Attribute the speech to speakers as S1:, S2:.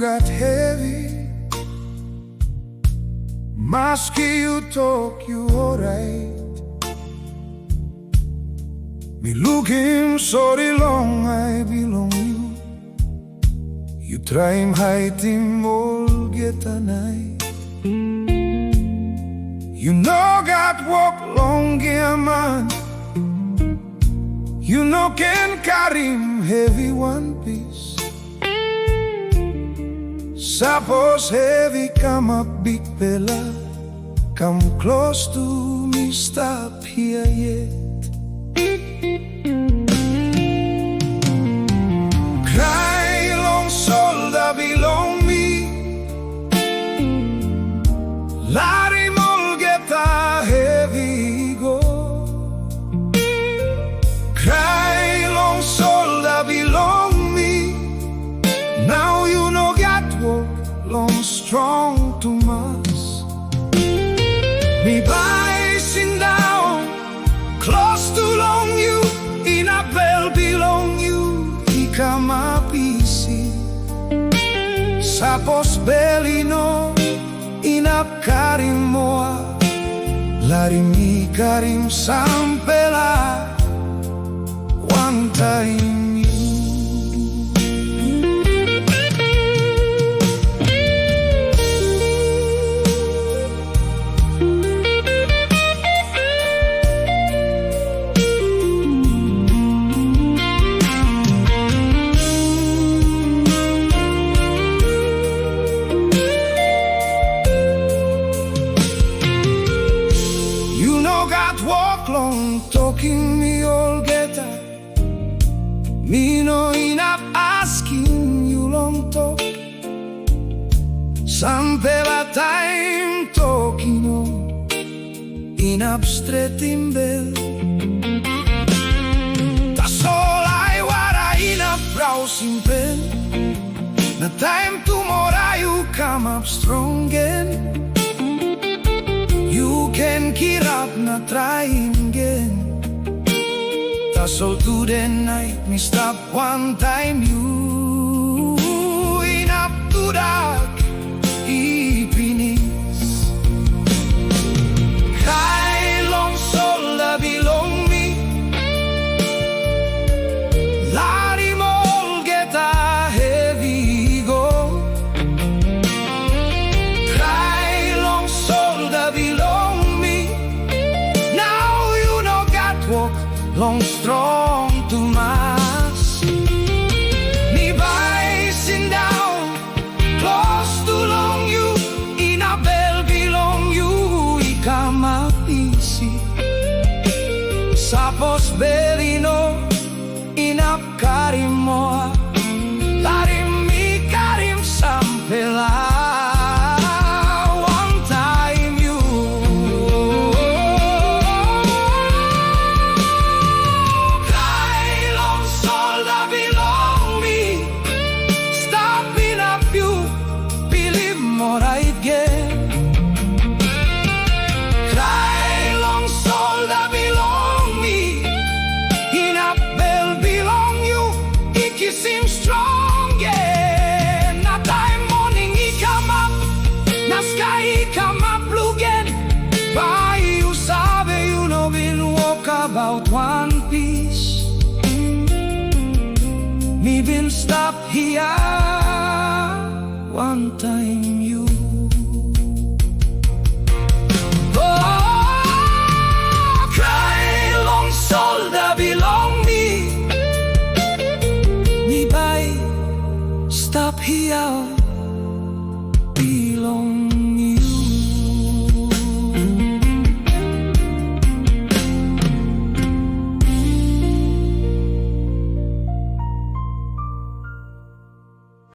S1: got heavy. Maski you talk, you alright. Me looking sorry long, I belong you. You try him hide him olgeta night. You know God walk long, yeah man. You know can karim heavy wanpis. Suppose heavy come up bikpela. Come close to me, stop here yet. Krai long solda bilong me. Harim olgeta hevi go. Krai long solda bilong me. Now you know got walk long strong tumas. Me biting down, klostu long you, in a bell belong you, ikama pisin. Sapos belino, in a karim moa, larimi karim Sampela, Wantaim. Walk long, talking me olgeta. Me no enough asking you long talk. Sampela Taim talking on, enough straight in bell. Tasol wari enough browsing pen. Na time tomorrow you come up strong again. You can keep up, not trying again. Tasol to the night, me stop one time. You enough to dark evenings. Krai long solda bilong me. Harim olgeta hevi go. Krai long solda bilong me. Now you know got walk long strong tumas. Me biting down, close to long you, in a bell belong you, ikama pisin. Sapos belino, in a karim moa, harim mi karim Sampela. Seem strong, yeah. Na time morning he come up, na sky he come up blue again. By you sabe you know been walk about one piece. Me been stop here one time you.